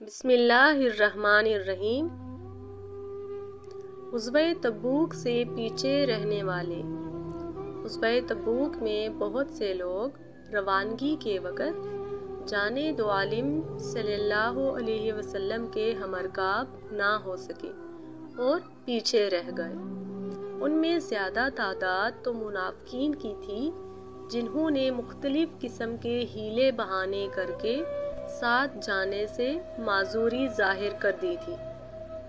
بسم اللہ الرحمن الرحیم۔ غزوہ تبوک سے پیچھے رہنے والے۔ غزوہ تبوک میں بہت سے لوگ روانگی کے وقت جانے دو عالم صلی اللہ علیہ وسلم کے ہمرکاب نہ ہو سکے اور پیچھے رہ گئے۔ ان میں زیادہ تعداد تو منافقین کی تھی جنہوں نے مختلف قسم کے ہیلے بہانے کر کے ساتھ جانے سے معذوری ظاہر کر دی تھی،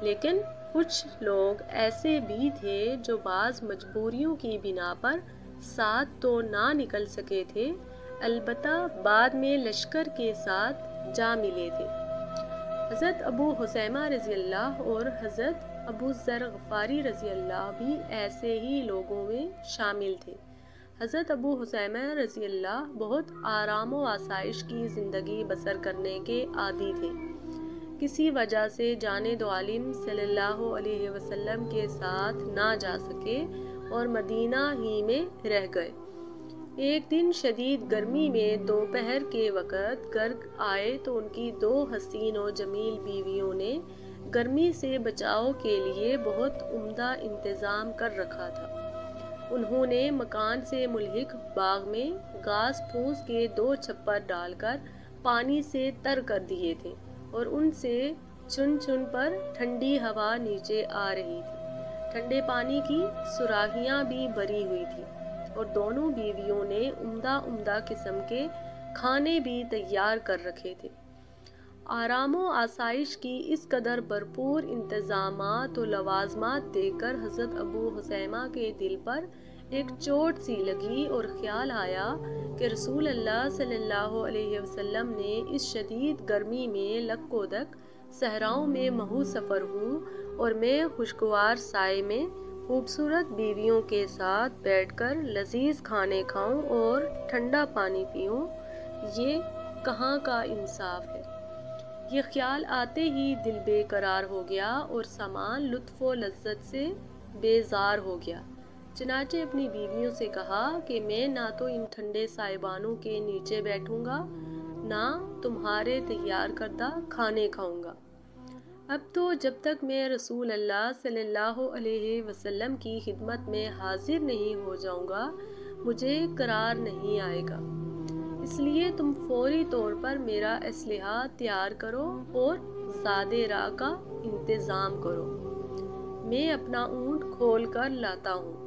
لیکن کچھ لوگ ایسے بھی تھے جو بعض مجبوریوں کی بنا پر ساتھ تو نہ نکل سکے تھے، البتہ بعد میں لشکر کے ساتھ جا ملے تھے۔ حضرت ابو حسیمہ رضی اللہ اور حضرت ابو ذر غفاری رضی اللہ بھی ایسے ہی لوگوں میں شامل تھے۔ حضرت ابو حسیمہ رضی اللہ بہت آرام و آسائش کی زندگی بسر کرنے کے عادی تھے، کسی وجہ سے جانے دو عالم صلی اللہ علیہ وسلم کے ساتھ نہ جا سکے اور مدینہ ہی میں رہ گئے۔ ایک دن شدید گرمی میں دوپہر کے وقت گھر آئے تو ان کی دو حسین و جمیل بیویوں نے گرمی سے بچاؤ کے لیے بہت عمدہ انتظام کر رکھا تھا۔ انہوں نے مکان سے ملحق باغ میں گھاس پھوس کے 2 چھپر ڈال کر پانی سے تر کر دیے تھے اور ان سے چن چن پر ٹھنڈی ہوا نیچے آ رہی تھی۔ ٹھنڈے پانی کی سراہیاں بھی بھری ہوئی تھی اور دونوں بیویوں نے عمدہ عمدہ قسم کے کھانے بھی تیار کر رکھے تھے۔ آرام و آسائش کی اس قدر بھرپور انتظامات و لوازمات دیکھ کر حضرت ابو حسیمہ کے دل پر ایک چوٹ سی لگی اور خیال آیا کہ رسول اللہ صلی اللہ علیہ وسلم نے اس شدید گرمی میں لک و دک صحراؤں میں محو سفر ہوں اور میں خوشگوار سائے میں خوبصورت بیویوں کے ساتھ بیٹھ کر لذیذ کھانے کھاؤں اور ٹھنڈا پانی پیوں، یہ کہاں کا انصاف ہے۔ یہ خیال آتے ہی دل بے قرار ہو گیا اور سامان لطف و لذت سے بیزار ہو گیا۔ چنانچہ اپنی بیویوں سے کہا کہ میں نہ تو ان ٹھنڈے سائبانوں کے نیچے بیٹھوں گا، نہ تمہارے تیار کردہ کھانے کھاؤں گا۔ اب تو جب تک میں رسول اللہ صلی اللہ علیہ وسلم کی خدمت میں حاضر نہیں ہو جاؤں گا، مجھے قرار نہیں آئے گا۔ اس لیے تم فوری طور پر میرا اسلحہ تیار کرو اور زادِ راہ کا انتظام کرو، میں اپنا اونٹ کھول کر لاتا ہوں۔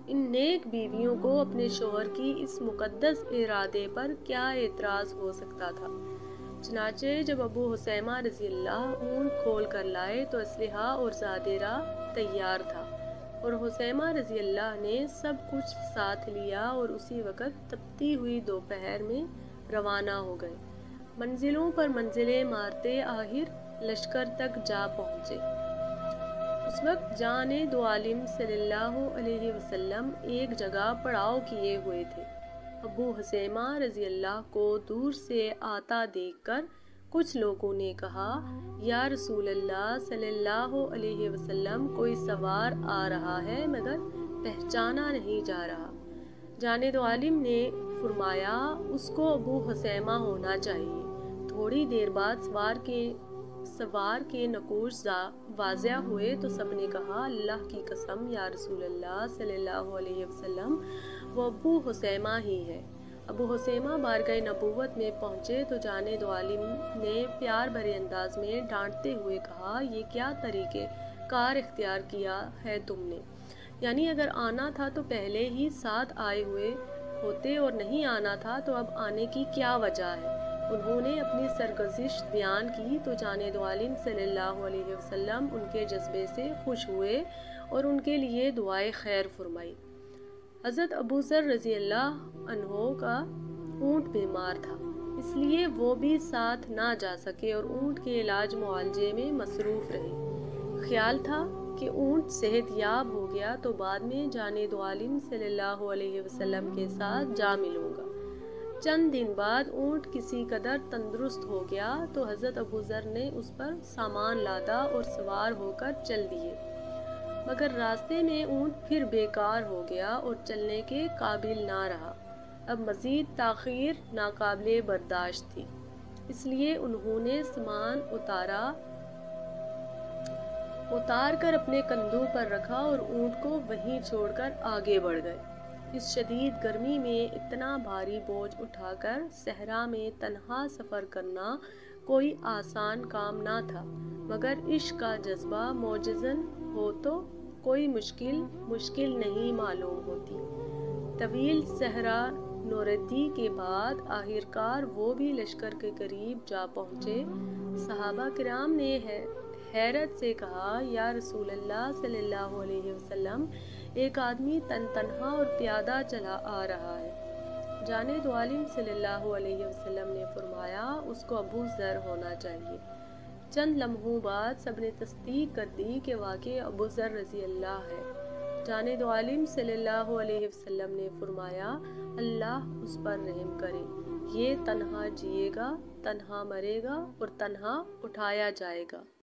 ان نیک بیویوں کو اپنے شوہر کی اس مقدس ارادے پر کیا اعتراض ہو سکتا تھا؟ چنانچہ جب ابو حسیمہ رضی اللہ اونٹ کھول کر لائے تو اسلحہ اور زادِ راہ تیار تھا اور حسیمہ رضی اللہ نے سب کچھ ساتھ لیا اور اسی وقت تپتی ہوئی دوپہر میں روانہ ہو گئے۔ منزلوں پر منزلیں مارتے آخر لشکر تک جا پہنچے۔ اس وقت جانے دو عالم صلی اللہ علیہ وسلم ایک جگہ پڑاؤ کیے ہوئے تھے۔ ابو حسیمہ رضی اللہ کو دور سے آتا دیکھ کر کچھ لوگوں نے کہا، یا رسول اللہ صلی اللہ علیہ وسلم، کوئی سوار آ رہا ہے مگر پہچانا نہیں جا رہا۔ جانے دو عالم نے فرمایا، اس کو ابو حسیمہ ہونا چاہیے۔ تھوڑی دیر بعد سوار کے نقوش واضح ہوئے تو سب نے کہا، اللہ کی قسم یا رسول اللہ صلی اللہ علیہ وسلم، وہ ابو حسیمہ ہی ہے۔ ابو حسیمہ بارگاہ نبوت میں پہنچے تو جانے دو عالم نے پیار بھرے انداز میں ڈانٹتے ہوئے کہا، یہ کیا طریقہ کار اختیار کیا ہے تم نے؟ یعنی اگر آنا تھا تو پہلے ہی ساتھ آئے ہوئے ہوتے اور نہیں آنا تھا تو اب آنے کی کیا وجہ ہے؟ انہوں نے اپنی سرگزشت بیان کی تو جانے دو عالم صلی اللہ علیہ وسلم ان کے جذبے سے خوش ہوئے اور ان کے لیے دعائے خیر فرمائی۔ حضرت ابو ذر رضی اللہ عنہ کا اونٹ بیمار تھا، اس لیے وہ بھی ساتھ نہ جا سکے اور اونٹ کے علاج معالجے میں مصروف رہے۔ خیال تھا کہ اونٹ صحت یاب ہو گیا تو بعد میں جانے دو عالم صلی اللہ علیہ وسلم کے ساتھ جا ملوں گا۔ چند دن بعد اونٹ کسی قدر تندرست ہو گیا تو حضرت ابو ذر نے اس پر سامان لادا اور سوار ہو کر چل دیے، مگر راستے میں اونٹ پھر بیکار ہو گیا اور چلنے کے قابل نہ رہا۔ اب مزید تاخیر ناقابل برداشت تھی۔ اس لیے انہوں نے سامان اتار کر اپنے کندھوں پر رکھا اور اونٹ کو وہیں چھوڑ کر آگے بڑھ گئے۔ اس شدید گرمی میں اتنا بھاری بوجھ اٹھا کر صحرا میں تنہا سفر کرنا کوئی آسان کام نہ تھا، مگر عشق کا جذبہ معجزن ہو تو کوئی مشکل نہیں معلوم ہوتی۔ طویل صحرا نوردی کے بعد آخرکار وہ بھی لشکر کے قریب جا پہنچے۔ صحابہ کرام نے حیرت سے کہا، یا رسول اللہ صلی اللہ علیہ وسلم، ایک آدمی تنہا اور پیادہ چلا آ رہا ہے۔ جانے دو عالم صلی اللہ علیہ وسلم نے فرمایا، اس کو ابو ذر ہونا چاہیے۔ چند لمحوں بعد سب نے تصدیق کر دی کہ واقعی ابو ذر رضی اللہ ہے۔ جانے دو عالم صلی اللہ علیہ وسلم نے فرمایا، اللہ اس پر رحم کرے، یہ تنہا جیے گا، تنہا مرے گا اور تنہا اٹھایا جائے گا۔